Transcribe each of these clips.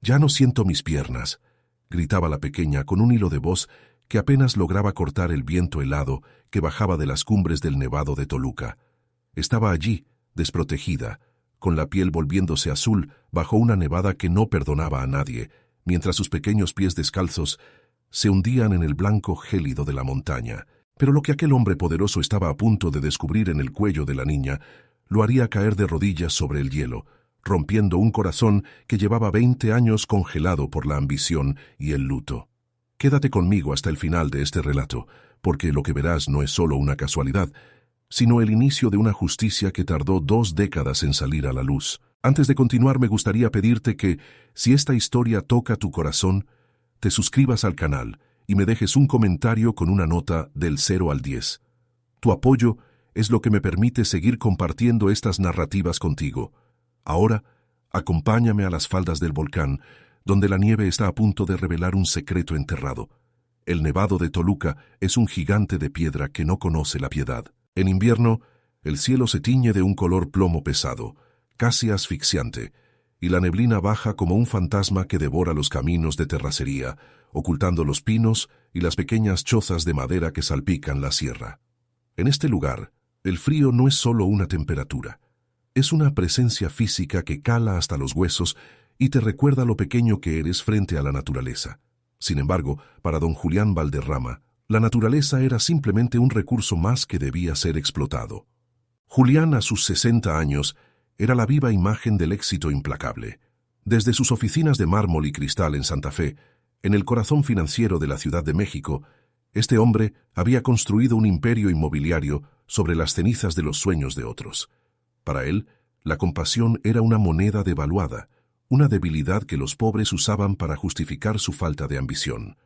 Ya no siento mis piernas, gritaba la pequeña con un hilo de voz que apenas lograba cortar el viento helado que bajaba de las cumbres del Nevado de Toluca. Estaba allí, desprotegida, con la piel volviéndose azul bajo una nevada que no perdonaba a nadie, mientras sus pequeños pies descalzos se hundían en el blanco gélido de la montaña. Pero lo que aquel hombre poderoso estaba a punto de descubrir en el cuello de la niña lo haría caer de rodillas sobre el hielo, rompiendo un corazón que llevaba 20 años congelado por la ambición y el luto. Quédate conmigo hasta el final de este relato, porque lo que verás no es solo una casualidad, sino el inicio de una justicia que tardó 2 décadas en salir a la luz. Antes de continuar, me gustaría pedirte que, si esta historia toca tu corazón, te suscribas al canal y me dejes un comentario con una nota del 0 al 10. Tu apoyo es lo que me permite seguir compartiendo estas narrativas contigo. Ahora, acompáñame a las faldas del volcán, donde la nieve está a punto de revelar un secreto enterrado. El Nevado de Toluca es un gigante de piedra que no conoce la piedad. En invierno, el cielo se tiñe de un color plomo pesado, casi asfixiante, y la neblina baja como un fantasma que devora los caminos de terracería, ocultando los pinos y las pequeñas chozas de madera que salpican la sierra. En este lugar, el frío no es solo una temperatura. Es una presencia física que cala hasta los huesos y te recuerda lo pequeño que eres frente a la naturaleza. Sin embargo, para don Julián Valderrama, la naturaleza era simplemente un recurso más que debía ser explotado. Julián, a sus 60 años, era la viva imagen del éxito implacable. Desde sus oficinas de mármol y cristal en Santa Fe, en el corazón financiero de la Ciudad de México, este hombre había construido un imperio inmobiliario sobre las cenizas de los sueños de otros. Para él, la compasión era una moneda devaluada, una debilidad que los pobres usaban para justificar su falta de ambición.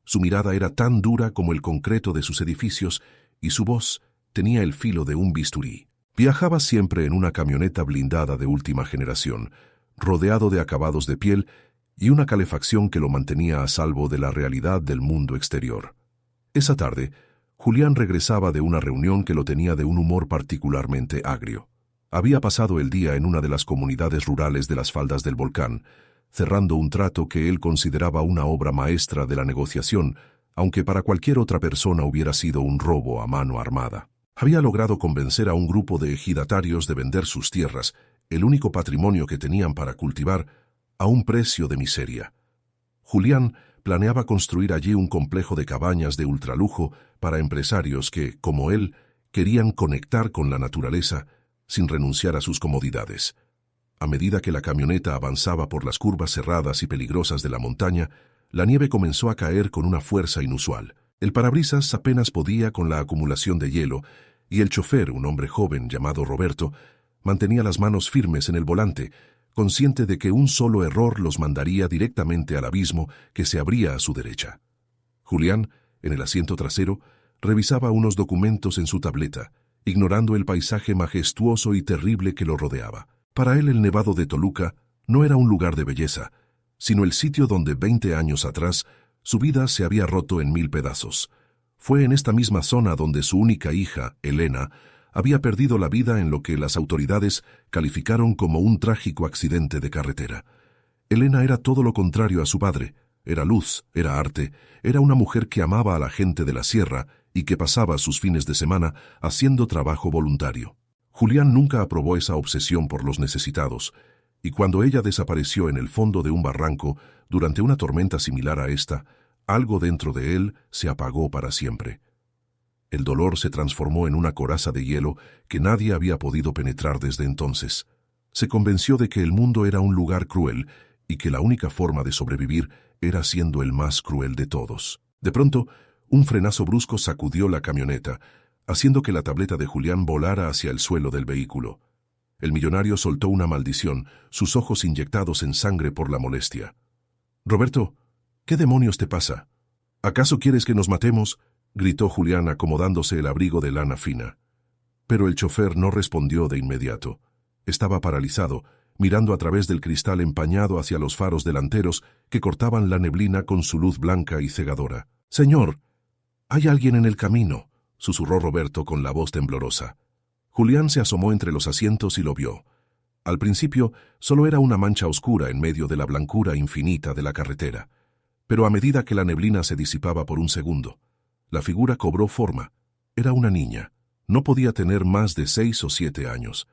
Su mirada era tan dura como el concreto de sus edificios y su voz tenía el filo de un bisturí. Viajaba siempre en una camioneta blindada de última generación, rodeado de acabados de piel y una calefacción que lo mantenía a salvo de la realidad del mundo exterior. Esa tarde, Julián regresaba de una reunión que lo tenía de un humor particularmente agrio. Había pasado el día en una de las comunidades rurales de las faldas del volcán, cerrando un trato que él consideraba una obra maestra de la negociación, aunque para cualquier otra persona hubiera sido un robo a mano armada. Había logrado convencer a un grupo de ejidatarios de vender sus tierras, el único patrimonio que tenían para cultivar, a un precio de miseria. Julián planeaba construir allí un complejo de cabañas de ultralujo para empresarios que, como él, querían conectar con la naturaleza sin renunciar a sus comodidades. A medida que la camioneta avanzaba por las curvas cerradas y peligrosas de la montaña, la nieve comenzó a caer con una fuerza inusual. El parabrisas apenas podía con la acumulación de hielo, y el chofer, un hombre joven llamado Roberto, mantenía las manos firmes en el volante, consciente de que un solo error los mandaría directamente al abismo que se abría a su derecha. Julián, en el asiento trasero, revisaba unos documentos en su tableta, ignorando el paisaje majestuoso y terrible que lo rodeaba. Para él el Nevado de Toluca no era un lugar de belleza, sino el sitio donde 20 años atrás su vida se había roto en 1000 pedazos. Fue en esta misma zona donde su única hija, Elena, había perdido la vida en lo que las autoridades calificaron como un trágico accidente de carretera. Elena era todo lo contrario a su padre. Era luz, era arte, era una mujer que amaba a la gente de la sierra y que pasaba sus fines de semana haciendo trabajo voluntario. Julián nunca aprobó esa obsesión por los necesitados, y cuando ella desapareció en el fondo de un barranco durante una tormenta similar a esta, algo dentro de él se apagó para siempre. El dolor se transformó en una coraza de hielo que nadie había podido penetrar desde entonces. Se convenció de que el mundo era un lugar cruel y que la única forma de sobrevivir era siendo el más cruel de todos. De pronto, un frenazo brusco sacudió la camioneta, haciendo que la tableta de Julián volara hacia el suelo del vehículo. El millonario soltó una maldición, sus ojos inyectados en sangre por la molestia. «Roberto, ¿qué demonios te pasa? ¿Acaso quieres que nos matemos?», gritó Julián acomodándose el abrigo de lana fina. Pero el chofer no respondió de inmediato. Estaba paralizado, mirando a través del cristal empañado hacia los faros delanteros que cortaban la neblina con su luz blanca y cegadora. «Señor, hay alguien en el camino», susurró Roberto con la voz temblorosa. Julián se asomó entre los asientos y lo vio. Al principio, solo era una mancha oscura en medio de la blancura infinita de la carretera. Pero a medida que la neblina se disipaba por un segundo, la figura cobró forma. Era una niña. No podía tener más de 6 o 7 años.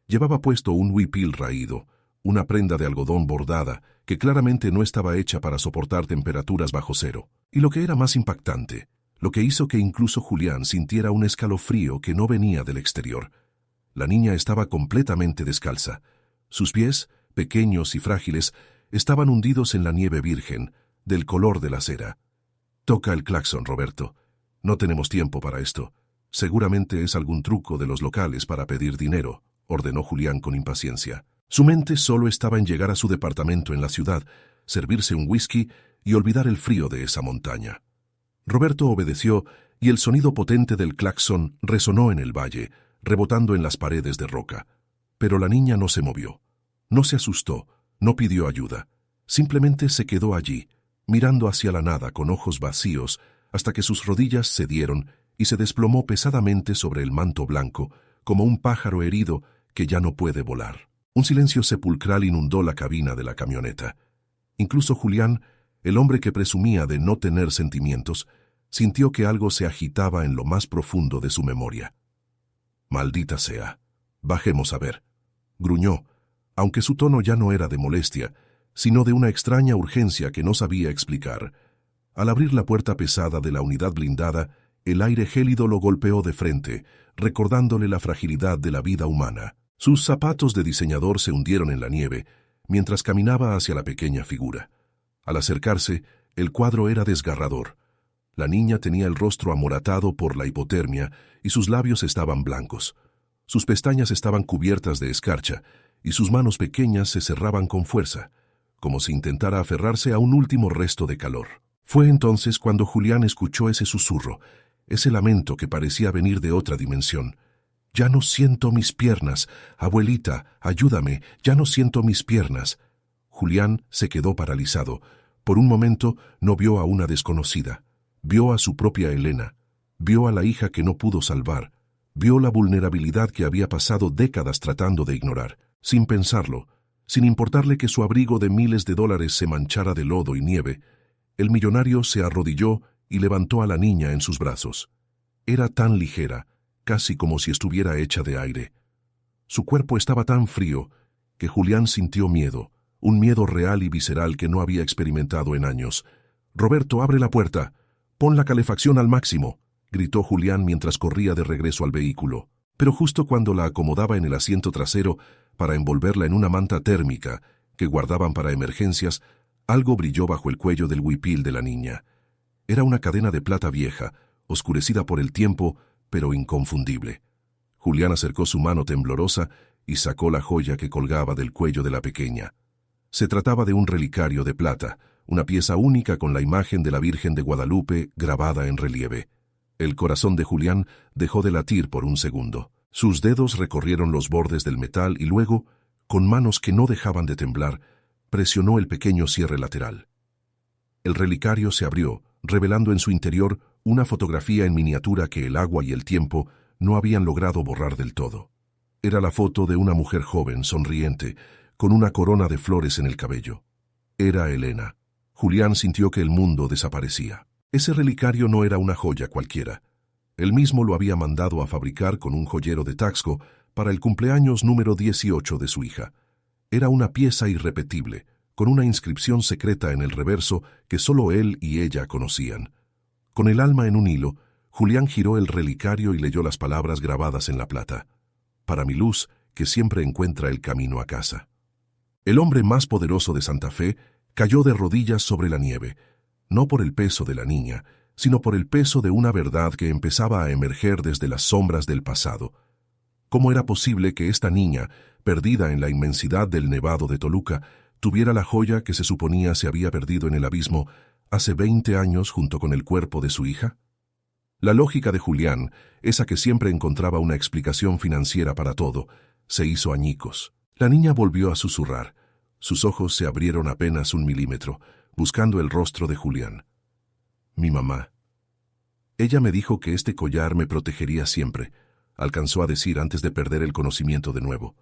Llevaba puesto un huipil raído, una prenda de algodón bordada que claramente no estaba hecha para soportar temperaturas bajo cero. Y lo que era más impactante, lo que hizo que incluso Julián sintiera un escalofrío que no venía del exterior. La niña estaba completamente descalza. Sus pies, pequeños y frágiles, estaban hundidos en la nieve virgen, del color de la cera. «Toca el claxon, Roberto. No tenemos tiempo para esto. Seguramente es algún truco de los locales para pedir dinero», ordenó Julián con impaciencia. Su mente solo estaba en llegar a su departamento en la ciudad, servirse un whisky y olvidar el frío de esa montaña. Roberto obedeció y el sonido potente del claxon resonó en el valle, rebotando en las paredes de roca. Pero la niña no se movió. No se asustó, no pidió ayuda. Simplemente se quedó allí, mirando hacia la nada con ojos vacíos, hasta que sus rodillas cedieron y se desplomó pesadamente sobre el manto blanco, como un pájaro herido que ya no puede volar. Un silencio sepulcral inundó la cabina de la camioneta. Incluso Julián, el hombre que presumía de no tener sentimientos, sintió que algo se agitaba en lo más profundo de su memoria. «Maldita sea. Bajemos a ver», gruñó, aunque su tono ya no era de molestia, sino de una extraña urgencia que no sabía explicar. Al abrir la puerta pesada de la unidad blindada, el aire gélido lo golpeó de frente, recordándole la fragilidad de la vida humana. Sus zapatos de diseñador se hundieron en la nieve, mientras caminaba hacia la pequeña figura. Al acercarse, el cuadro era desgarrador. La niña tenía el rostro amoratado por la hipotermia y sus labios estaban blancos. Sus pestañas estaban cubiertas de escarcha y sus manos pequeñas se cerraban con fuerza, como si intentara aferrarse a un último resto de calor. Fue entonces cuando Julián escuchó ese susurro, ese lamento que parecía venir de otra dimensión. «Ya no siento mis piernas. Abuelita, ayúdame. Ya no siento mis piernas». Julián se quedó paralizado. Por un momento no vio a una desconocida. Vio a su propia Elena. Vio a la hija que no pudo salvar. Vio la vulnerabilidad que había pasado décadas tratando de ignorar. Sin pensarlo, sin importarle que su abrigo de miles de dólares se manchara de lodo y nieve, el millonario se arrodilló y levantó a la niña en sus brazos. Era tan ligera, casi como si estuviera hecha de aire. Su cuerpo estaba tan frío que Julián sintió miedo, un miedo real y visceral que no había experimentado en años. «Roberto, abre la puerta. Pon la calefacción al máximo», gritó Julián mientras corría de regreso al vehículo. Pero justo cuando la acomodaba en el asiento trasero para envolverla en una manta térmica que guardaban para emergencias, algo brilló bajo el cuello del huipil de la niña. Era una cadena de plata vieja, oscurecida por el tiempo, pero inconfundible. Julián acercó su mano temblorosa y sacó la joya que colgaba del cuello de la pequeña. Se trataba de un relicario de plata, una pieza única con la imagen de la Virgen de Guadalupe grabada en relieve. El corazón de Julián dejó de latir por un segundo. Sus dedos recorrieron los bordes del metal y luego, con manos que no dejaban de temblar, presionó el pequeño cierre lateral. El relicario se abrió, revelando en su interior una fotografía en miniatura que el agua y el tiempo no habían logrado borrar del todo. Era la foto de una mujer joven, sonriente, con una corona de flores en el cabello. Era Elena. Julián sintió que el mundo desaparecía. Ese relicario no era una joya cualquiera. Él mismo lo había mandado a fabricar con un joyero de Taxco para el cumpleaños número 18 de su hija. Era una pieza irrepetible, con una inscripción secreta en el reverso que solo él y ella conocían. Con el alma en un hilo, Julián giró el relicario y leyó las palabras grabadas en la plata. «Para mi luz, que siempre encuentra el camino a casa». El hombre más poderoso de Santa Fe cayó de rodillas sobre la nieve, no por el peso de la niña, sino por el peso de una verdad que empezaba a emerger desde las sombras del pasado. ¿Cómo era posible que esta niña, perdida en la inmensidad del Nevado de Toluca, tuviera la joya que se suponía se había perdido en el abismo hace 20 años junto con el cuerpo de su hija? La lógica de Julián, esa que siempre encontraba una explicación financiera para todo, se hizo añicos. La niña volvió a susurrar. Sus ojos se abrieron apenas 1 milímetro, buscando el rostro de Julián. «Mi mamá. Ella me dijo que este collar me protegería siempre», alcanzó a decir antes de perder el conocimiento de nuevo.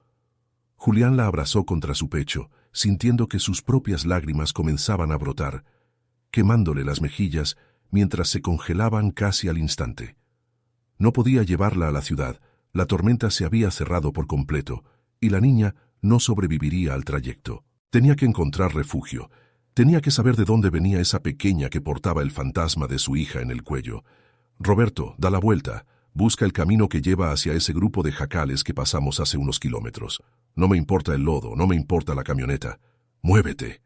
Julián la abrazó contra su pecho, sintiendo que sus propias lágrimas comenzaban a brotar, quemándole las mejillas mientras se congelaban casi al instante. No podía llevarla a la ciudad, la tormenta se había cerrado por completo, y la niña no sobreviviría al trayecto. Tenía que encontrar refugio, tenía que saber de dónde venía esa pequeña que portaba el fantasma de su hija en el cuello. Roberto, da la vuelta, busca el camino que lleva hacia ese grupo de jacales que pasamos hace unos kilómetros. No me importa el lodo, no me importa la camioneta. ¡Muévete!,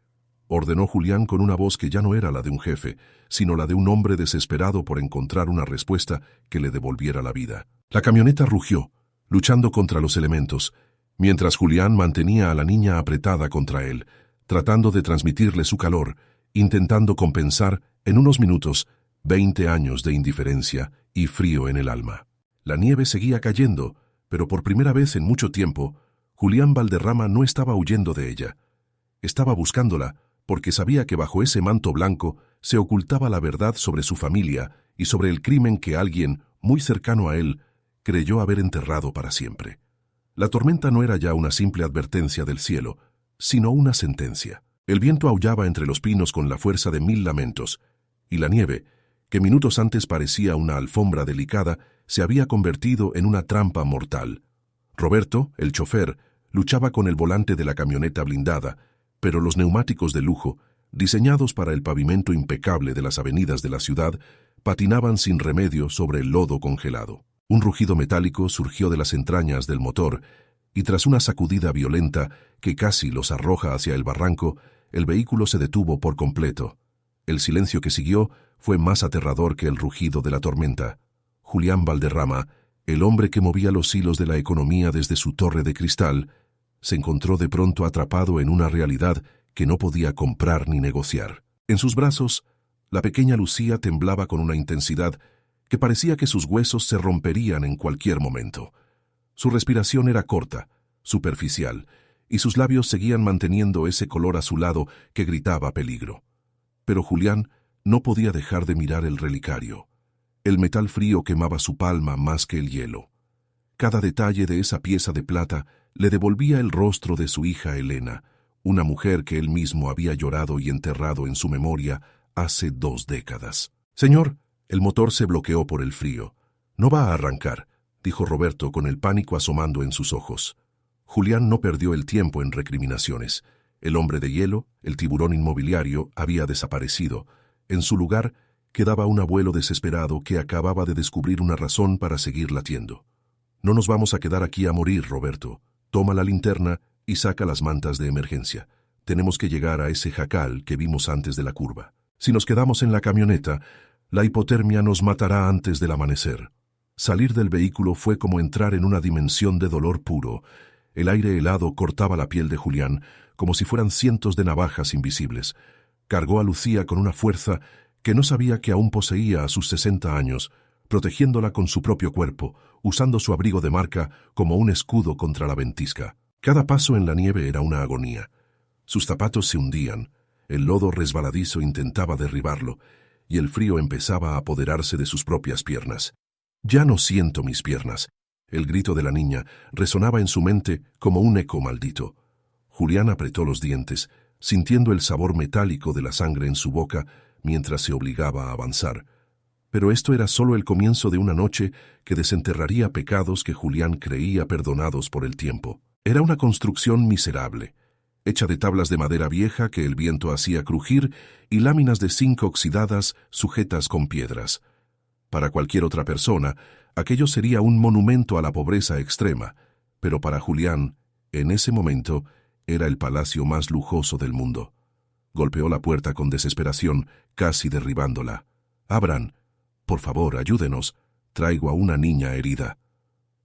ordenó Julián con una voz que ya no era la de un jefe, sino la de un hombre desesperado por encontrar una respuesta que le devolviera la vida. La camioneta rugió, luchando contra los elementos, mientras Julián mantenía a la niña apretada contra él, tratando de transmitirle su calor, intentando compensar, en unos minutos, 20 años de indiferencia y frío en el alma. La nieve seguía cayendo, pero por primera vez en mucho tiempo, Julián Valderrama no estaba huyendo de ella. Estaba buscándola, porque sabía que bajo ese manto blanco se ocultaba la verdad sobre su familia y sobre el crimen que alguien, muy cercano a él, creyó haber enterrado para siempre. La tormenta no era ya una simple advertencia del cielo, sino una sentencia. El viento aullaba entre los pinos con la fuerza de 1000 lamentos, y la nieve, que minutos antes parecía una alfombra delicada, se había convertido en una trampa mortal. Roberto, el chofer, luchaba con el volante de la camioneta blindada, pero los neumáticos de lujo, diseñados para el pavimento impecable de las avenidas de la ciudad, patinaban sin remedio sobre el lodo congelado. Un rugido metálico surgió de las entrañas del motor, y tras una sacudida violenta que casi los arroja hacia el barranco, el vehículo se detuvo por completo. El silencio que siguió fue más aterrador que el rugido de la tormenta. Julián Valderrama, el hombre que movía los hilos de la economía desde su torre de cristal, se encontró de pronto atrapado en una realidad que no podía comprar ni negociar. En sus brazos, la pequeña Lucía temblaba con una intensidad que parecía que sus huesos se romperían en cualquier momento. Su respiración era corta, superficial, y sus labios seguían manteniendo ese color azulado que gritaba peligro. Pero Julián no podía dejar de mirar el relicario. El metal frío quemaba su palma más que el hielo. Cada detalle de esa pieza de plata le devolvía el rostro de su hija Elena, una mujer que él mismo había llorado y enterrado en su memoria hace 2 décadas. «Señor», el motor se bloqueó por el frío. «No va a arrancar», dijo Roberto con el pánico asomando en sus ojos. Julián no perdió el tiempo en recriminaciones. El hombre de hielo, el tiburón inmobiliario, había desaparecido. En su lugar quedaba un abuelo desesperado que acababa de descubrir una razón para seguir latiendo. «No nos vamos a quedar aquí a morir, Roberto. Toma la linterna y saca las mantas de emergencia. Tenemos que llegar a ese jacal que vimos antes de la curva. Si nos quedamos en la camioneta, la hipotermia nos matará antes del amanecer». Salir del vehículo fue como entrar en una dimensión de dolor puro. El aire helado cortaba la piel de Julián, como si fueran cientos de navajas invisibles. Cargó a Lucía con una fuerza que no sabía que aún poseía a sus 60 años, protegiéndola con su propio cuerpo, usando su abrigo de marca como un escudo contra la ventisca. Cada paso en la nieve era una agonía. Sus zapatos se hundían, el lodo resbaladizo intentaba derribarlo, y el frío empezaba a apoderarse de sus propias piernas. «Ya no siento mis piernas». El grito de la niña resonaba en su mente como un eco maldito. Julián apretó los dientes, sintiendo el sabor metálico de la sangre en su boca mientras se obligaba a avanzar. Pero esto era solo el comienzo de una noche que desenterraría pecados que Julián creía perdonados por el tiempo. Era una construcción miserable, hecha de tablas de madera vieja que el viento hacía crujir y láminas de zinc oxidadas sujetas con piedras. Para cualquier otra persona, aquello sería un monumento a la pobreza extrema, pero para Julián, en ese momento, era el palacio más lujoso del mundo. Golpeó la puerta con desesperación, casi derribándola. «Abran. Por favor, ayúdenos. Traigo a una niña herida».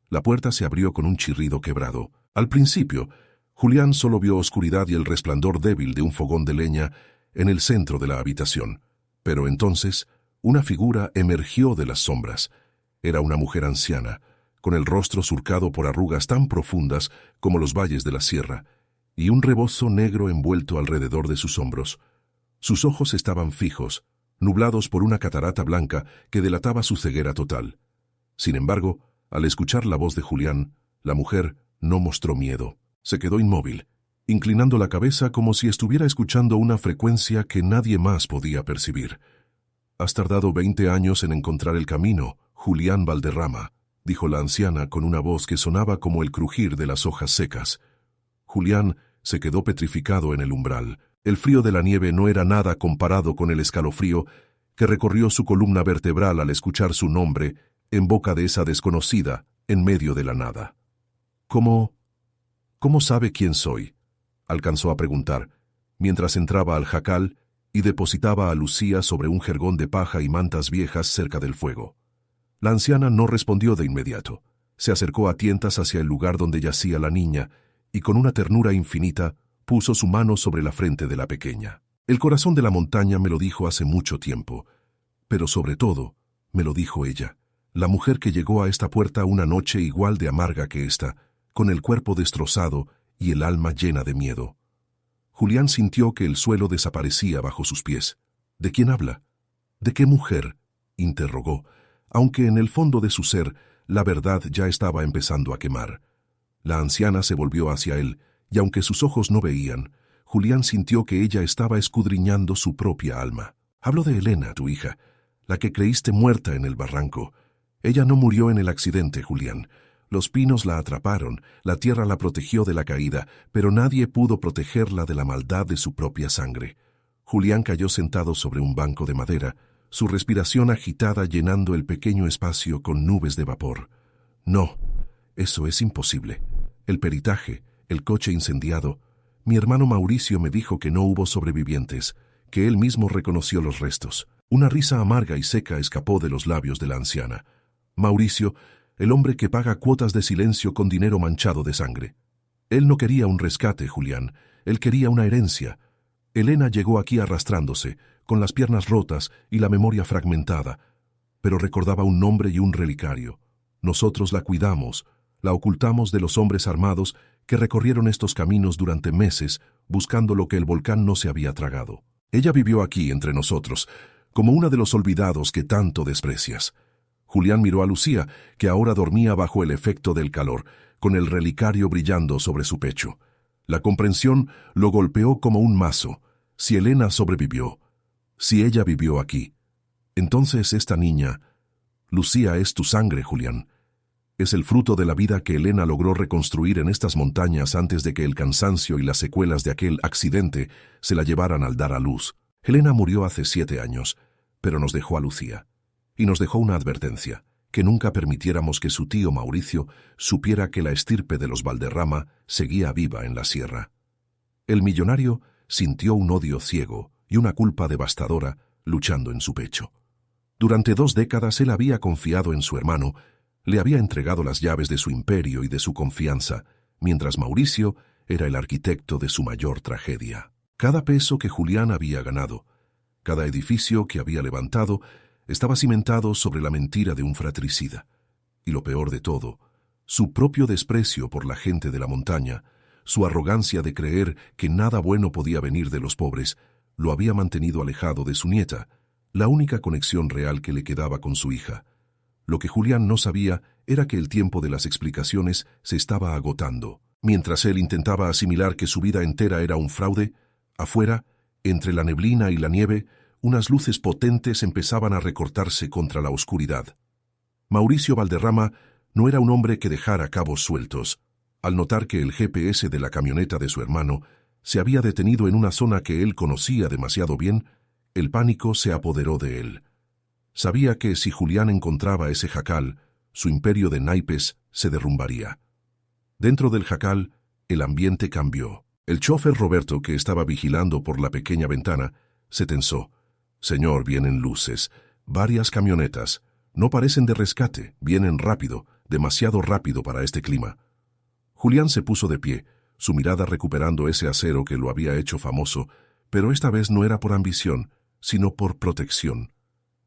La puerta se abrió con un chirrido quebrado. Al principio, Julián solo vio oscuridad y el resplandor débil de un fogón de leña en el centro de la habitación. Pero entonces, una figura emergió de las sombras. Era una mujer anciana, con el rostro surcado por arrugas tan profundas como los valles de la sierra, y un rebozo negro envuelto alrededor de sus hombros. Sus ojos estaban fijos, nublados por una catarata blanca que delataba su ceguera total. Sin embargo, al escuchar la voz de Julián, la mujer no mostró miedo. Se quedó inmóvil, inclinando la cabeza como si estuviera escuchando una frecuencia que nadie más podía percibir. «Has tardado 20 años en encontrar el camino, Julián Valderrama», dijo la anciana con una voz que sonaba como el crujir de las hojas secas. Julián se quedó petrificado en el umbral. El frío de la nieve no era nada comparado con el escalofrío que recorrió su columna vertebral al escuchar su nombre en boca de esa desconocida en medio de la nada. «¿Cómo sabe quién soy?», alcanzó a preguntar, mientras entraba al jacal y depositaba a Lucía sobre un jergón de paja y mantas viejas cerca del fuego. La anciana no respondió de inmediato. Se acercó a tientas hacia el lugar donde yacía la niña y con una ternura infinita puso su mano sobre la frente de la pequeña. «El corazón de la montaña me lo dijo hace mucho tiempo, pero sobre todo me lo dijo ella, la mujer que llegó a esta puerta una noche igual de amarga que esta, con el cuerpo destrozado y el alma llena de miedo». Julián sintió que el suelo desaparecía bajo sus pies. «¿De quién habla? ¿De qué mujer?», interrogó, aunque en el fondo de su ser la verdad ya estaba empezando a quemar. La anciana se volvió hacia él, y aunque sus ojos no veían, Julián sintió que ella estaba escudriñando su propia alma. «Hablo de Elena, tu hija, la que creíste muerta en el barranco. Ella no murió en el accidente, Julián. Los pinos la atraparon, la tierra la protegió de la caída, pero nadie pudo protegerla de la maldad de su propia sangre». Julián cayó sentado sobre un banco de madera, su respiración agitada llenando el pequeño espacio con nubes de vapor. «No, eso es imposible. El peritaje, el coche incendiado. Mi hermano Mauricio me dijo que no hubo sobrevivientes, que él mismo reconoció los restos». Una risa amarga y seca escapó de los labios de la anciana. «Mauricio, el hombre que paga cuotas de silencio con dinero manchado de sangre. Él no quería un rescate, Julián, él quería una herencia. Elena llegó aquí arrastrándose, con las piernas rotas y la memoria fragmentada, pero recordaba un nombre y un relicario. Nosotros la cuidamos, la ocultamos de los hombres armados que recorrieron estos caminos durante meses buscando lo que el volcán no se había tragado. Ella vivió aquí entre nosotros, como una de los olvidados que tanto desprecias». Julián miró a Lucía, que ahora dormía bajo el efecto del calor, con el relicario brillando sobre su pecho. La comprensión lo golpeó como un mazo. Si Elena sobrevivió, si ella vivió aquí, entonces esta niña, Lucía, es tu sangre, Julián. Es el fruto de la vida que Elena logró reconstruir en estas montañas antes de que el cansancio y las secuelas de aquel accidente se la llevaran al dar a luz. Elena murió hace 7 años, pero nos dejó a Lucía. Y nos dejó una advertencia, que nunca permitiéramos que su tío Mauricio supiera que la estirpe de los Valderrama seguía viva en la sierra. El millonario sintió un odio ciego y una culpa devastadora luchando en su pecho. Durante 2 décadas él había confiado en su hermano, le había entregado las llaves de su imperio y de su confianza, mientras Mauricio era el arquitecto de su mayor tragedia. Cada peso que Julián había ganado, cada edificio que había levantado, estaba cimentado sobre la mentira de un fratricida. Y lo peor de todo, su propio desprecio por la gente de la montaña, su arrogancia de creer que nada bueno podía venir de los pobres, lo había mantenido alejado de su nieta, la única conexión real que le quedaba con su hija. Lo que Julián no sabía era que el tiempo de las explicaciones se estaba agotando. Mientras él intentaba asimilar que su vida entera era un fraude, afuera, entre la neblina y la nieve, unas luces potentes empezaban a recortarse contra la oscuridad. Mauricio Valderrama no era un hombre que dejara cabos sueltos. Al notar que el GPS de la camioneta de su hermano se había detenido en una zona que él conocía demasiado bien, el pánico se apoderó de él. Sabía que si Julián encontraba ese jacal, su imperio de naipes se derrumbaría. Dentro del jacal, el ambiente cambió. El chofer Roberto, que estaba vigilando por la pequeña ventana, se tensó. «Señor, vienen luces, varias camionetas. No parecen de rescate, vienen rápido, demasiado rápido para este clima». Julián se puso de pie, su mirada recuperando ese acero que lo había hecho famoso, pero esta vez no era por ambición, sino por protección.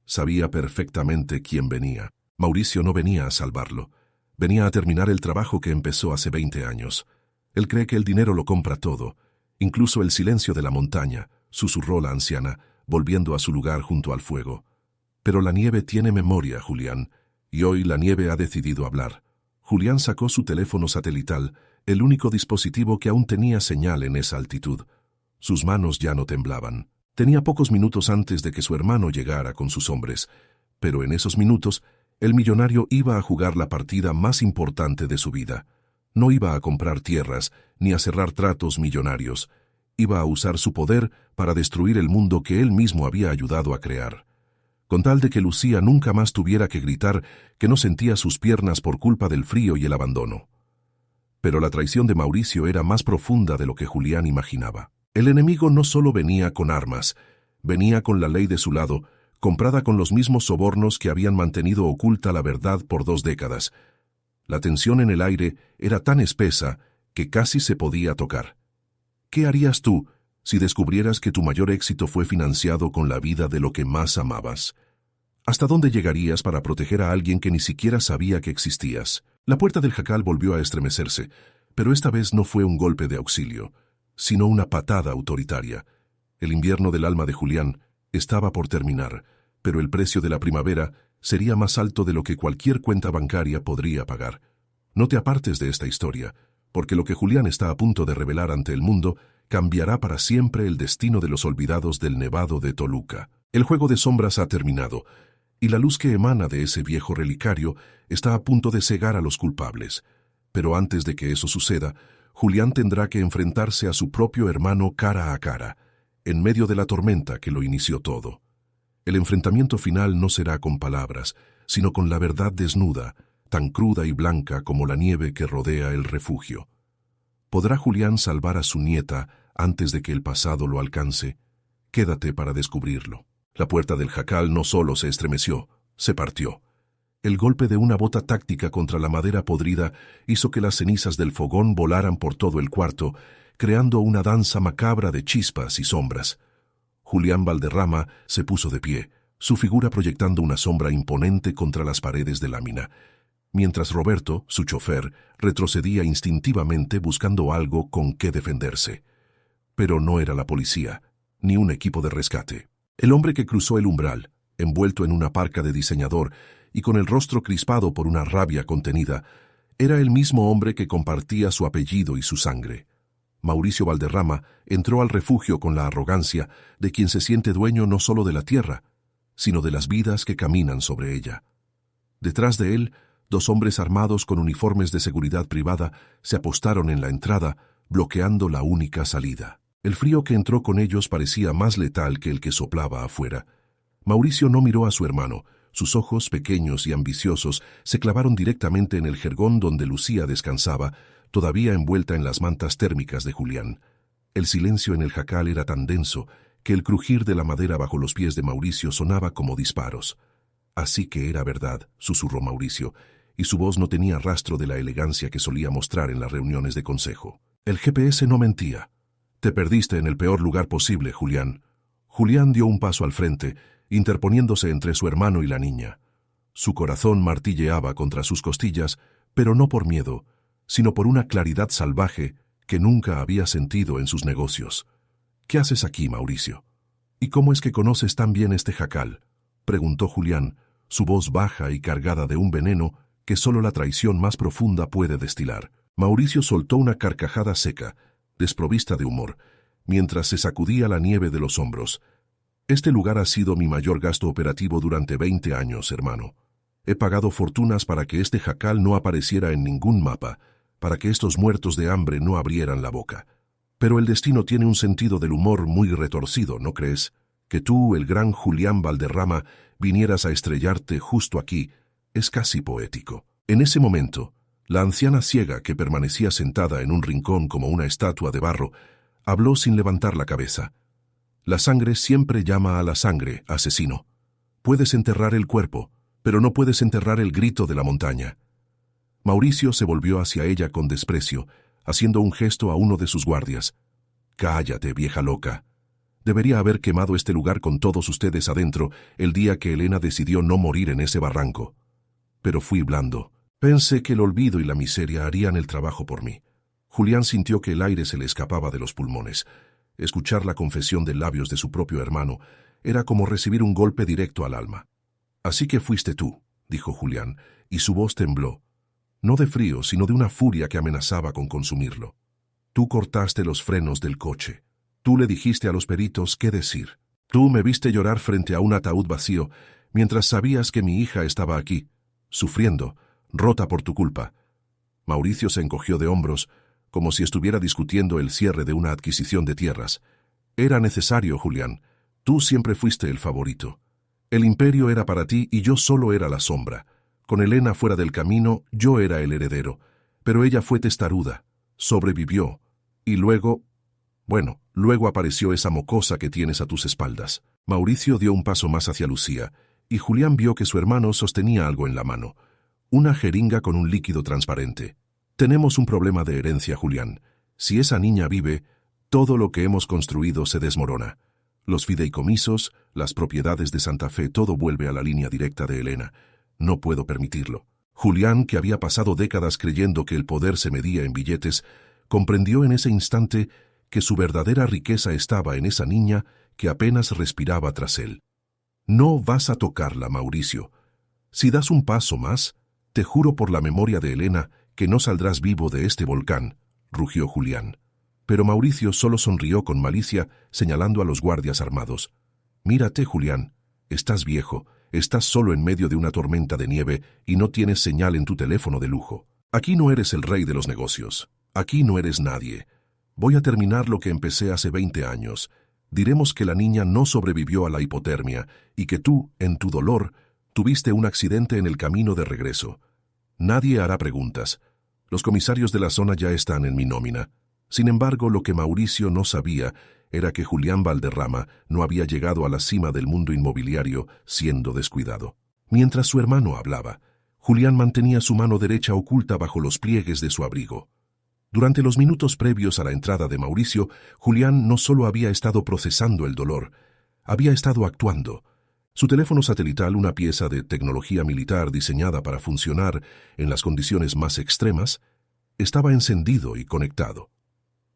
Sabía perfectamente quién venía. Mauricio no venía a salvarlo. Venía a terminar el trabajo que empezó hace 20 años. Él cree que el dinero lo compra todo, incluso el silencio de la montaña, susurró la anciana, volviendo a su lugar junto al fuego. Pero la nieve tiene memoria, Julián, y hoy la nieve ha decidido hablar. Julián sacó su teléfono satelital el único dispositivo que aún tenía señal en esa altitud. Sus manos ya no temblaban. Tenía pocos minutos antes de que su hermano llegara con sus hombres, pero en esos minutos el millonario iba a jugar la partida más importante de su vida. No iba a comprar tierras ni a cerrar tratos millonarios. Iba a usar su poder para destruir el mundo que él mismo había ayudado a crear. Con tal de que Lucía nunca más tuviera que gritar que no sentía sus piernas por culpa del frío y el abandono. Pero la traición de Mauricio era más profunda de lo que Julián imaginaba. El enemigo no solo venía con armas, venía con la ley de su lado, comprada con los mismos sobornos que habían mantenido oculta la verdad por 2 décadas. La tensión en el aire era tan espesa que casi se podía tocar. ¿Qué harías tú si descubrieras que tu mayor éxito fue financiado con la vida de lo que más amabas? ¿Hasta dónde llegarías para proteger a alguien que ni siquiera sabía que existías? La puerta del jacal volvió a estremecerse, pero esta vez no fue un golpe de auxilio, sino una patada autoritaria. El invierno del alma de Julián estaba por terminar, pero el precio de la primavera sería más alto de lo que cualquier cuenta bancaria podría pagar. No te apartes de esta historia, porque lo que Julián está a punto de revelar ante el mundo cambiará para siempre el destino de los olvidados del Nevado de Toluca. El juego de sombras ha terminado, y la luz que emana de ese viejo relicario está a punto de cegar a los culpables. Pero antes de que eso suceda, Julián tendrá que enfrentarse a su propio hermano cara a cara, en medio de la tormenta que lo inició todo. El enfrentamiento final no será con palabras, sino con la verdad desnuda, tan cruda y blanca como la nieve que rodea el refugio. ¿Podrá Julián salvar a su nieta antes de que el pasado lo alcance? Quédate para descubrirlo. La puerta del jacal no solo se estremeció, se partió. El golpe de una bota táctica contra la madera podrida hizo que las cenizas del fogón volaran por todo el cuarto, creando una danza macabra de chispas y sombras. Julián Valderrama se puso de pie, su figura proyectando una sombra imponente contra las paredes de lámina, mientras Roberto, su chofer, retrocedía instintivamente buscando algo con qué defenderse. Pero no era la policía, ni un equipo de rescate. El hombre que cruzó el umbral, envuelto en una parca de diseñador y con el rostro crispado por una rabia contenida, era el mismo hombre que compartía su apellido y su sangre. Mauricio Valderrama entró al refugio con la arrogancia de quien se siente dueño no solo de la tierra, sino de las vidas que caminan sobre ella. Detrás de él, 2 hombres armados con uniformes de seguridad privada se apostaron en la entrada, bloqueando la única salida. El frío que entró con ellos parecía más letal que el que soplaba afuera. Mauricio no miró a su hermano. Sus ojos, pequeños y ambiciosos, se clavaron directamente en el jergón donde Lucía descansaba, todavía envuelta en las mantas térmicas de Julián. El silencio en el jacal era tan denso que el crujir de la madera bajo los pies de Mauricio sonaba como disparos. «Así que era verdad», susurró Mauricio, y su voz no tenía rastro de la elegancia que solía mostrar en las reuniones de consejo. «El GPS no mentía. Te perdiste en el peor lugar posible, Julián». Julián dio un paso al frente, interponiéndose entre su hermano y la niña. Su corazón martilleaba contra sus costillas, pero no por miedo, sino por una claridad salvaje que nunca había sentido en sus negocios. «¿Qué haces aquí, Mauricio? ¿Y cómo es que conoces tan bien este jacal?», preguntó Julián, su voz baja y cargada de un veneno que solo la traición más profunda puede destilar. Mauricio soltó una carcajada seca, desprovista de humor, mientras se sacudía la nieve de los hombros. «Este lugar ha sido mi mayor gasto operativo durante 20 años, hermano. He pagado fortunas para que este jacal no apareciera en ningún mapa, para que estos muertos de hambre no abrieran la boca. Pero el destino tiene un sentido del humor muy retorcido, ¿no crees? Que tú, el gran Julián Valderrama, vinieras a estrellarte justo aquí, es casi poético». En ese momento, la anciana ciega que permanecía sentada en un rincón como una estatua de barro, habló sin levantar la cabeza. «La sangre siempre llama a la sangre, asesino. Puedes enterrar el cuerpo, pero no puedes enterrar el grito de la montaña». Mauricio se volvió hacia ella con desprecio, haciendo un gesto a uno de sus guardias. «Cállate, vieja loca. Debería haber quemado este lugar con todos ustedes adentro el día que Elena decidió no morir en ese barranco. Pero fui blando. Pensé que el olvido y la miseria harían el trabajo por mí». Julián sintió que el aire se le escapaba de los pulmones. Escuchar la confesión de labios de su propio hermano era como recibir un golpe directo al alma. «Así que fuiste tú», dijo Julián, y su voz tembló. no de frío, sino de una furia que amenazaba con consumirlo. Tú cortaste los frenos del coche. Tú le dijiste a los peritos qué decir. Tú me viste llorar frente a un ataúd vacío, mientras sabías que mi hija estaba aquí, sufriendo, rota por tu culpa. Mauricio se encogió de hombros, como si estuviera discutiendo el cierre de una adquisición de tierras. Era necesario, Julián. Tú siempre fuiste el favorito. El imperio era para ti y yo solo era la sombra. Con Elena fuera del camino, yo era el heredero. Pero ella fue testaruda, sobrevivió. Y luego... Bueno, luego apareció esa mocosa que tienes a tus espaldas. Mauricio dio un paso más hacia Lucía, y Julián vio que su hermano sostenía algo en la mano. Una jeringa con un líquido transparente. Tenemos un problema de herencia, Julián. Si esa niña vive, todo lo que hemos construido se desmorona. Los fideicomisos, las propiedades de Santa Fe, todo vuelve a la línea directa de Elena. No puedo permitirlo. Julián, que había pasado décadas creyendo que el poder se medía en billetes, comprendió en ese instante que su verdadera riqueza estaba en esa niña que apenas respiraba tras él. No vas a tocarla, Mauricio. Si das un paso más, te juro por la memoria de Elena que no saldrás vivo de este volcán, rugió Julián. Pero Mauricio solo sonrió con malicia, señalando a los guardias armados. Mírate, Julián, estás viejo, estás solo en medio de una tormenta de nieve y no tienes señal en tu teléfono de lujo. Aquí no eres el rey de los negocios, aquí no eres nadie. Voy a terminar lo que empecé hace 20 años. Diremos que la niña no sobrevivió a la hipotermia y que tú, en tu dolor, tuviste un accidente en el camino de regreso. Nadie hará preguntas. Los comisarios de la zona ya están en mi nómina. Sin embargo, lo que Mauricio no sabía era que Julián Valderrama no había llegado a la cima del mundo inmobiliario siendo descuidado. Mientras su hermano hablaba, Julián mantenía su mano derecha oculta bajo los pliegues de su abrigo. Durante los minutos previos a la entrada de Mauricio, Julián no solo había estado procesando el dolor, había estado actuando. Su teléfono satelital, una pieza de tecnología militar diseñada para funcionar en las condiciones más extremas, estaba encendido y conectado.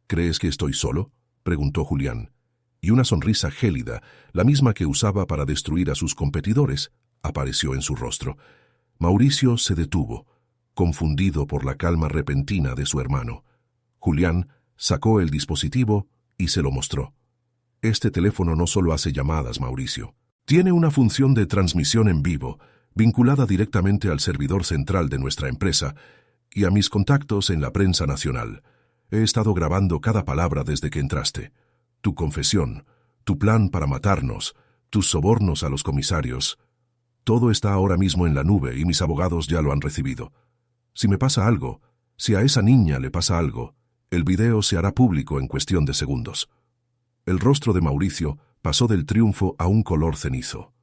¿Crees que estoy solo?, preguntó Julián, y una sonrisa gélida, la misma que usaba para destruir a sus competidores, apareció en su rostro. Mauricio se detuvo, confundido por la calma repentina de su hermano. Julián sacó el dispositivo y se lo mostró. Este teléfono no solo hace llamadas, Mauricio. Tiene una función de transmisión en vivo, vinculada directamente al servidor central de nuestra empresa y a mis contactos en la prensa nacional. He estado grabando cada palabra desde que entraste. Tu confesión, tu plan para matarnos, tus sobornos a los comisarios. Todo está ahora mismo en la nube y mis abogados ya lo han recibido. Si me pasa algo, si a esa niña le pasa algo, el video se hará público en cuestión de segundos. El rostro de Mauricio pasó del triunfo a un color cenizo.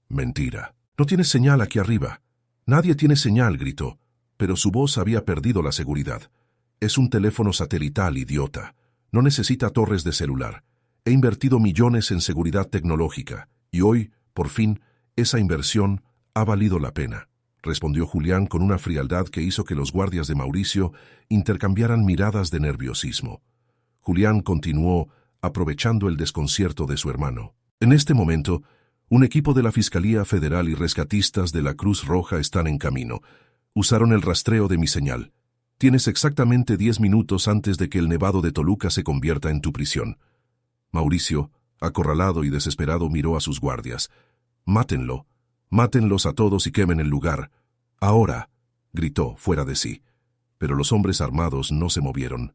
Mentira. No tienes señal aquí arriba. Nadie tiene señal, gritó, pero su voz había perdido la seguridad. Es un teléfono satelital, idiota. No necesita torres de celular. He invertido millones en seguridad tecnológica, y hoy, por fin, esa inversión ha valido la pena, respondió Julián con una frialdad que hizo que los guardias de Mauricio intercambiaran miradas de nerviosismo. Julián continuó, aprovechando el desconcierto de su hermano. En este momento, un equipo de la Fiscalía Federal y rescatistas de la Cruz Roja están en camino. Usaron el rastreo de mi señal. Tienes exactamente 10 minutos antes de que el Nevado de Toluca se convierta en tu prisión. Mauricio, acorralado y desesperado, miró a sus guardias. Mátenlo. Mátenlos a todos y quemen el lugar. Ahora, gritó, fuera de sí. Pero los hombres armados no se movieron.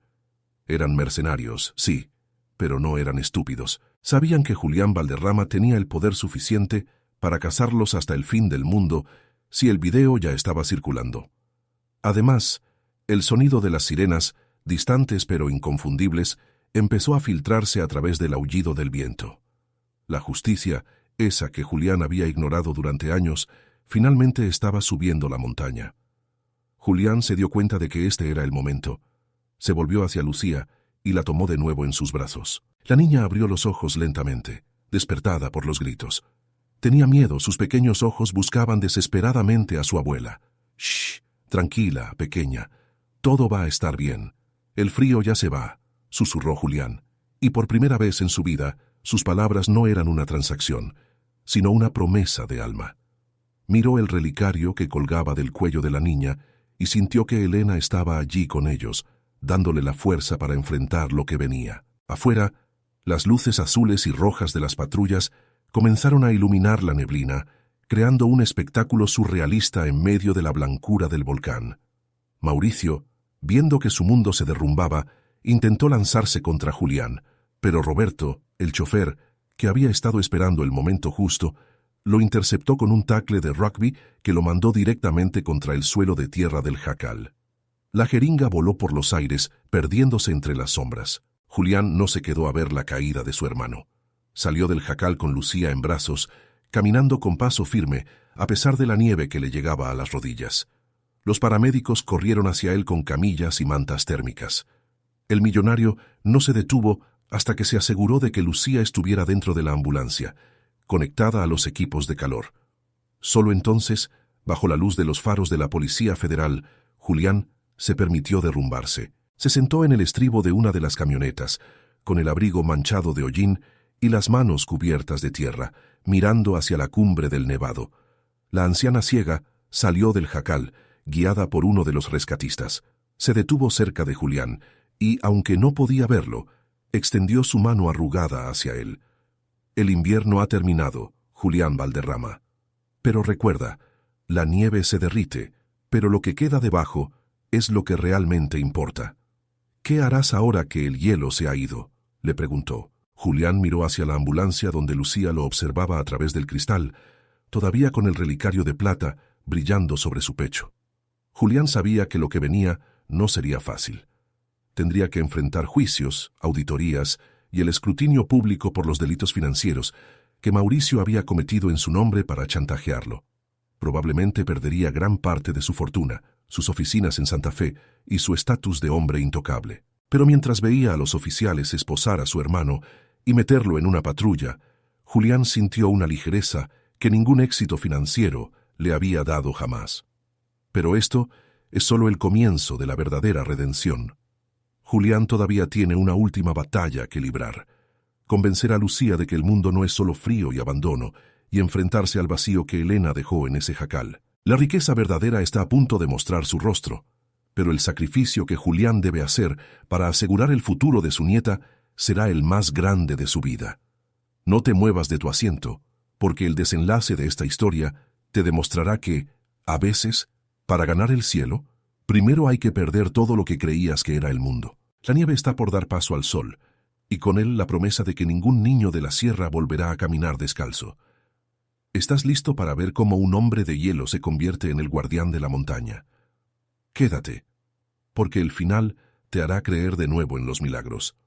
Eran mercenarios, sí, pero no eran estúpidos. Sabían que Julián Valderrama tenía el poder suficiente para cazarlos hasta el fin del mundo si el video ya estaba circulando. Además, el sonido de las sirenas, distantes pero inconfundibles, empezó a filtrarse a través del aullido del viento. La justicia, esa que Julián había ignorado durante años, finalmente estaba subiendo la montaña. Julián se dio cuenta de que este era el momento. Se volvió hacia Lucía y la tomó de nuevo en sus brazos. La niña abrió los ojos lentamente, despertada por los gritos. Tenía miedo, sus pequeños ojos buscaban desesperadamente a su abuela. «Shh, tranquila, pequeña, todo va a estar bien. El frío ya se va», susurró Julián, y por primera vez en su vida, sus palabras no eran una transacción, sino una promesa de alma. Miró el relicario que colgaba del cuello de la niña y sintió que Elena estaba allí con ellos, dándole la fuerza para enfrentar lo que venía. Afuera, las luces azules y rojas de las patrullas comenzaron a iluminar la neblina, creando un espectáculo surrealista en medio de la blancura del volcán. Mauricio, viendo que su mundo se derrumbaba, intentó lanzarse contra Julián, pero Roberto, el chofer, que había estado esperando el momento justo, lo interceptó con un tackle de rugby que lo mandó directamente contra el suelo de tierra del jacal. La jeringa voló por los aires, perdiéndose entre las sombras. Julián no se quedó a ver la caída de su hermano. Salió del jacal con Lucía en brazos, caminando con paso firme, a pesar de la nieve que le llegaba a las rodillas. Los paramédicos corrieron hacia él con camillas y mantas térmicas. El millonario no se detuvo hasta que se aseguró de que Lucía estuviera dentro de la ambulancia, conectada a los equipos de calor. Solo entonces, bajo la luz de los faros de la Policía Federal, Julián se permitió derrumbarse. Se sentó en el estribo de una de las camionetas, con el abrigo manchado de hollín y las manos cubiertas de tierra, mirando hacia la cumbre del nevado. La anciana ciega salió del jacal, guiada por uno de los rescatistas. Se detuvo cerca de Julián y, aunque no podía verlo, extendió su mano arrugada hacia él. El invierno ha terminado, Julián Valderrama. Pero recuerda, la nieve se derrite, pero lo que queda debajo es lo que realmente importa. ¿Qué harás ahora que el hielo se ha ido?, le preguntó. Julián miró hacia la ambulancia donde Lucía lo observaba a través del cristal, todavía con el relicario de plata brillando sobre su pecho. Julián sabía que lo que venía no sería fácil. Tendría que enfrentar juicios, auditorías y el escrutinio público por los delitos financieros que Mauricio había cometido en su nombre para chantajearlo. Probablemente perdería gran parte de su fortuna, sus oficinas en Santa Fe y su estatus de hombre intocable. Pero mientras veía a los oficiales esposar a su hermano y meterlo en una patrulla, Julián sintió una ligereza que ningún éxito financiero le había dado jamás. Pero esto es solo el comienzo de la verdadera redención. Julián todavía tiene una última batalla que librar: convencer a Lucía de que el mundo no es solo frío y abandono, y enfrentarse al vacío que Elena dejó en ese jacal. La riqueza verdadera está a punto de mostrar su rostro, pero el sacrificio que Julián debe hacer para asegurar el futuro de su nieta será el más grande de su vida. No te muevas de tu asiento, porque el desenlace de esta historia te demostrará que, a veces, para ganar el cielo, primero hay que perder todo lo que creías que era el mundo. La nieve está por dar paso al sol, y con él la promesa de que ningún niño de la sierra volverá a caminar descalzo. ¿Estás listo para ver cómo un hombre de hielo se convierte en el guardián de la montaña? Quédate, porque el final te hará creer de nuevo en los milagros.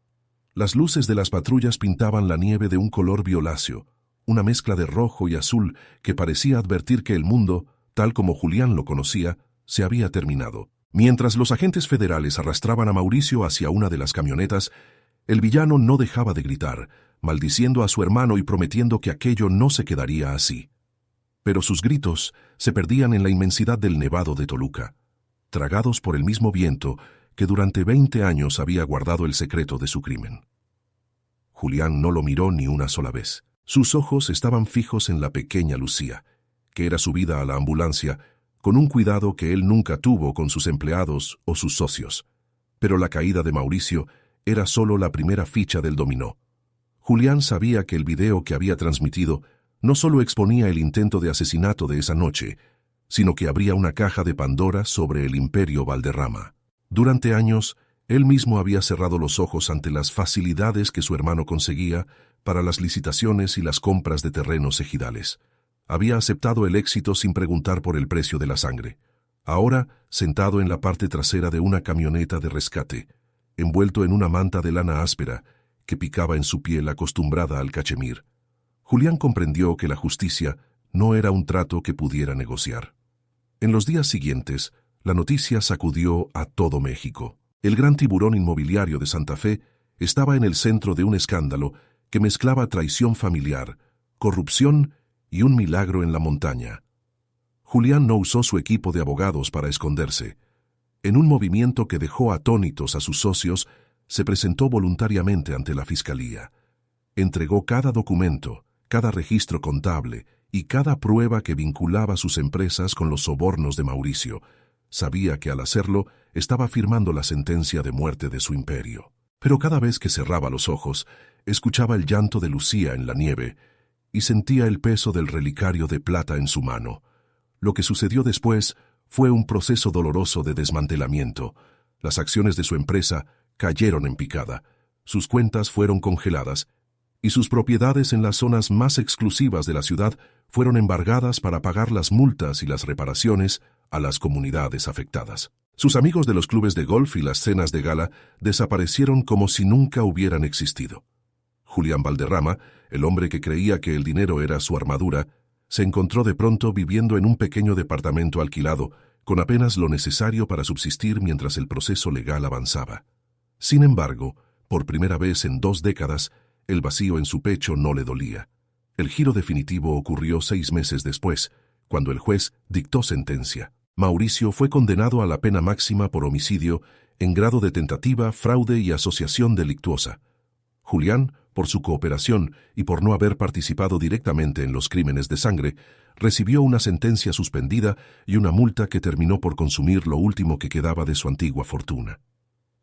Las luces de las patrullas pintaban la nieve de un color violáceo, una mezcla de rojo y azul que parecía advertir que el mundo, tal como Julián lo conocía, se había terminado. Mientras los agentes federales arrastraban a Mauricio hacia una de las camionetas, el villano no dejaba de gritar, maldiciendo a su hermano y prometiendo que aquello no se quedaría así. Pero sus gritos se perdían en la inmensidad del nevado de Toluca, tragados por el mismo viento que durante 20 años había guardado el secreto de su crimen. Julián no lo miró ni una sola vez. Sus ojos estaban fijos en la pequeña Lucía, que era subida a la ambulancia con un cuidado que él nunca tuvo con sus empleados o sus socios. Pero la caída de Mauricio era solo la primera ficha del dominó. Julián sabía que el video que había transmitido no solo exponía el intento de asesinato de esa noche, sino que abría una caja de Pandora sobre el imperio Valderrama. Durante años, él mismo había cerrado los ojos ante las facilidades que su hermano conseguía para las licitaciones y las compras de terrenos ejidales. Había aceptado el éxito sin preguntar por el precio de la sangre. Ahora, sentado en la parte trasera de una camioneta de rescate, envuelto en una manta de lana áspera que picaba en su piel acostumbrada al cachemir, Julián comprendió que la justicia no era un trato que pudiera negociar. En los días siguientes, la noticia sacudió a todo México. El gran tiburón inmobiliario de Santa Fe estaba en el centro de un escándalo que mezclaba traición familiar, corrupción y un milagro en la montaña. Julián no usó su equipo de abogados para esconderse. En un movimiento que dejó atónitos a sus socios, se presentó voluntariamente ante la fiscalía. Entregó cada documento, cada registro contable y cada prueba que vinculaba sus empresas con los sobornos de Mauricio, Sabía que al hacerlo estaba firmando la sentencia de muerte de su imperio. Pero cada vez que cerraba los ojos, escuchaba el llanto de Lucía en la nieve y sentía el peso del relicario de plata en su mano. Lo que sucedió después fue un proceso doloroso de desmantelamiento. Las acciones de su empresa cayeron en picada, sus cuentas fueron congeladas y sus propiedades en las zonas más exclusivas de la ciudad fueron embargadas para pagar las multas y las reparaciones a las comunidades afectadas. Sus amigos de los clubes de golf y las cenas de gala desaparecieron como si nunca hubieran existido. Julián Valderrama, el hombre que creía que el dinero era su armadura, se encontró de pronto viviendo en un pequeño departamento alquilado, con apenas lo necesario para subsistir mientras el proceso legal avanzaba. Sin embargo, por primera vez en 2 décadas, el vacío en su pecho no le dolía. El giro definitivo ocurrió 6 meses después, cuando el juez dictó sentencia. Mauricio fue condenado a la pena máxima por homicidio en grado de tentativa, fraude y asociación delictuosa. Julián, por su cooperación y por no haber participado directamente en los crímenes de sangre, recibió una sentencia suspendida y una multa que terminó por consumir lo último que quedaba de su antigua fortuna.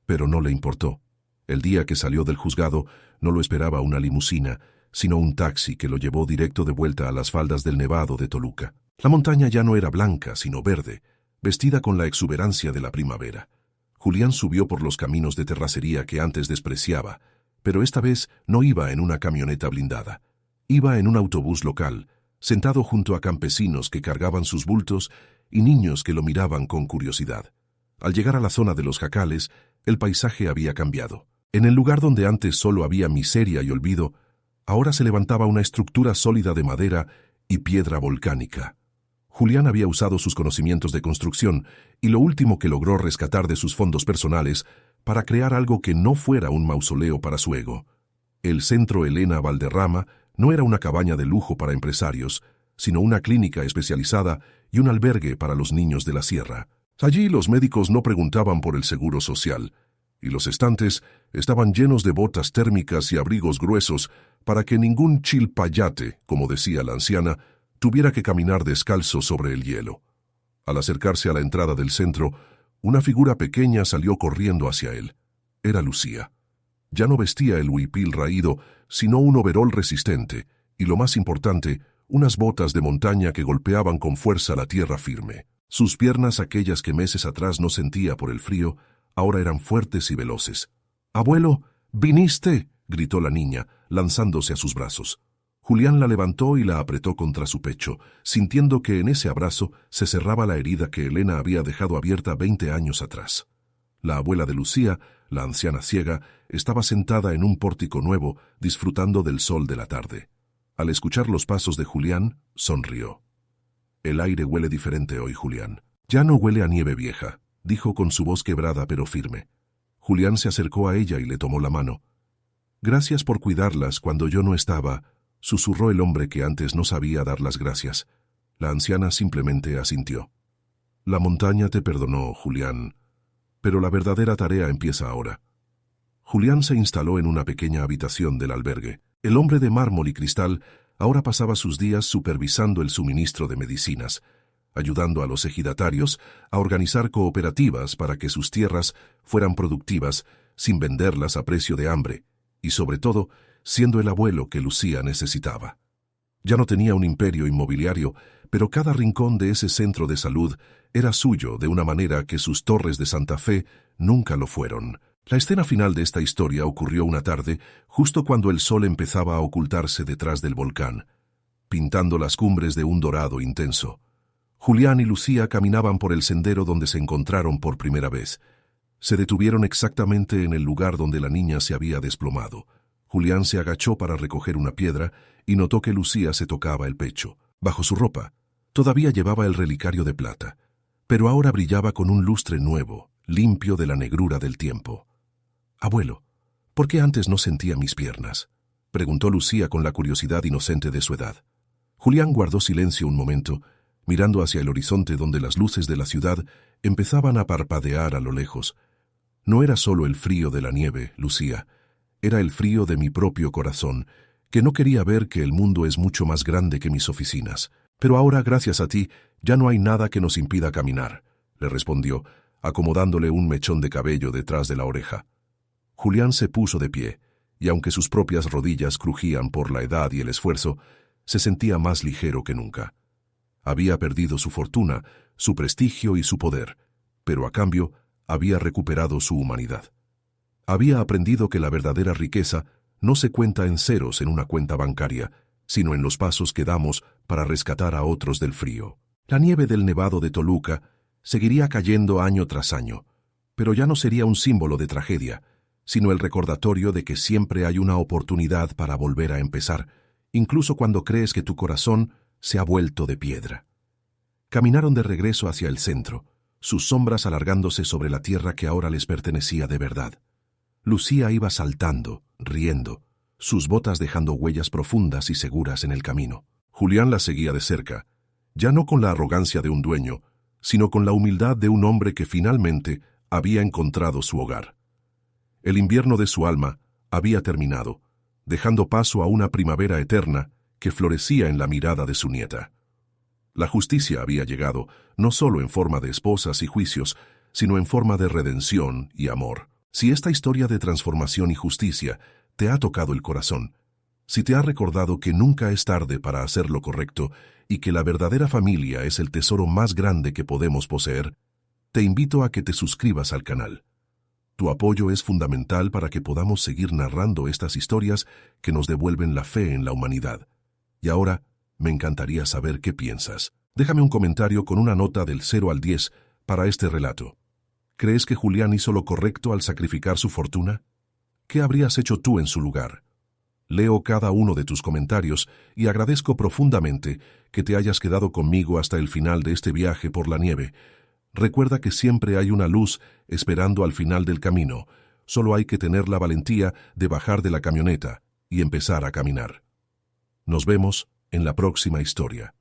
Pero no le importó. El día que salió del juzgado no lo esperaba una limusina, sino un taxi que lo llevó directo de vuelta a las faldas del Nevado de Toluca. La montaña ya no era blanca, sino verde, vestida con la exuberancia de la primavera. Julián subió por los caminos de terracería que antes despreciaba, pero esta vez no iba en una camioneta blindada. Iba en un autobús local, sentado junto a campesinos que cargaban sus bultos y niños que lo miraban con curiosidad. Al llegar a la zona de los jacales, el paisaje había cambiado. En el lugar donde antes solo había miseria y olvido, ahora se levantaba una estructura sólida de madera y piedra volcánica. Julián había usado sus conocimientos de construcción y lo último que logró rescatar de sus fondos personales para crear algo que no fuera un mausoleo para su ego. El Centro Elena Valderrama no era una cabaña de lujo para empresarios, sino una clínica especializada y un albergue para los niños de la sierra. Allí los médicos no preguntaban por el seguro social, y los estantes estaban llenos de botas térmicas y abrigos gruesos para que ningún chilpayate, como decía la anciana, tuviera que caminar descalzo sobre el hielo. Al acercarse a la entrada del centro, una figura pequeña salió corriendo hacia él. Era Lucía. Ya no vestía el huipil raído, sino un overol resistente, y lo más importante, unas botas de montaña que golpeaban con fuerza la tierra firme. Sus piernas, aquellas que meses atrás no sentía por el frío, ahora eran fuertes y veloces. «¡Abuelo! ¡Viniste!», gritó la niña, lanzándose a sus brazos. Julián la levantó y la apretó contra su pecho, sintiendo que en ese abrazo se cerraba la herida que Elena había dejado abierta 20 años atrás. La abuela de Lucía, la anciana ciega, estaba sentada en un pórtico nuevo, disfrutando del sol de la tarde. Al escuchar los pasos de Julián, sonrió. «El aire huele diferente hoy, Julián». «Ya no huele a nieve vieja», dijo con su voz quebrada pero firme. Julián se acercó a ella y le tomó la mano. «Gracias por cuidarlas cuando yo no estaba», susurró el hombre que antes no sabía dar las gracias. La anciana simplemente asintió. «La montaña te perdonó, Julián, pero la verdadera tarea empieza ahora». Julián se instaló en una pequeña habitación del albergue. El hombre de mármol y cristal ahora pasaba sus días supervisando el suministro de medicinas, ayudando a los ejidatarios a organizar cooperativas para que sus tierras fueran productivas sin venderlas a precio de hambre, y sobre todo, siendo el abuelo que Lucía necesitaba. Ya no tenía un imperio inmobiliario, pero cada rincón de ese centro de salud era suyo de una manera que sus torres de Santa Fe nunca lo fueron. La escena final de esta historia ocurrió una tarde, justo cuando el sol empezaba a ocultarse detrás del volcán, pintando las cumbres de un dorado intenso. Julián y Lucía caminaban por el sendero donde se encontraron por primera vez. Se detuvieron exactamente en el lugar donde la niña se había desplomado. Julián se agachó para recoger una piedra y notó que Lucía se tocaba el pecho. Bajo su ropa, todavía llevaba el relicario de plata, pero ahora brillaba con un lustre nuevo, limpio de la negrura del tiempo. «Abuelo, ¿por qué antes no sentía mis piernas?», preguntó Lucía con la curiosidad inocente de su edad. Julián guardó silencio un momento, mirando hacia el horizonte donde las luces de la ciudad empezaban a parpadear a lo lejos. «No era solo el frío de la nieve, Lucía. Era el frío de mi propio corazón, que no quería ver que el mundo es mucho más grande que mis oficinas. Pero ahora, gracias a ti, ya no hay nada que nos impida caminar». le respondió, acomodándole un mechón de cabello detrás de la oreja. Julián se puso de pie, y aunque sus propias rodillas crujían por la edad y el esfuerzo, se sentía más ligero que nunca. Había perdido su fortuna, su prestigio y su poder, pero a cambio había recuperado su humanidad. Había aprendido que la verdadera riqueza no se cuenta en ceros en una cuenta bancaria, sino en los pasos que damos para rescatar a otros del frío. La nieve del Nevado de Toluca seguiría cayendo año tras año, pero ya no sería un símbolo de tragedia, sino el recordatorio de que siempre hay una oportunidad para volver a empezar, incluso cuando crees que tu corazón se ha vuelto de piedra. Caminaron de regreso hacia el centro, sus sombras alargándose sobre la tierra que ahora les pertenecía de verdad. Lucía iba saltando, riendo, sus botas dejando huellas profundas y seguras en el camino. Julián la seguía de cerca, ya no con la arrogancia de un dueño, sino con la humildad de un hombre que finalmente había encontrado su hogar. El invierno de su alma había terminado, dejando paso a una primavera eterna que florecía en la mirada de su nieta. La justicia había llegado, no solo en forma de esposas y juicios, sino en forma de redención y amor. Si esta historia de transformación y justicia te ha tocado el corazón, si te ha recordado que nunca es tarde para hacer lo correcto y que la verdadera familia es el tesoro más grande que podemos poseer, te invito a que te suscribas al canal. Tu apoyo es fundamental para que podamos seguir narrando estas historias que nos devuelven la fe en la humanidad. Y ahora, me encantaría saber qué piensas. Déjame un comentario con una nota del 0 al 10 para este relato. ¿Crees que Julián hizo lo correcto al sacrificar su fortuna? ¿Qué habrías hecho tú en su lugar? Leo cada uno de tus comentarios y agradezco profundamente que te hayas quedado conmigo hasta el final de este viaje por la nieve. Recuerda que siempre hay una luz esperando al final del camino. Solo hay que tener la valentía de bajar de la camioneta y empezar a caminar. Nos vemos en la próxima historia.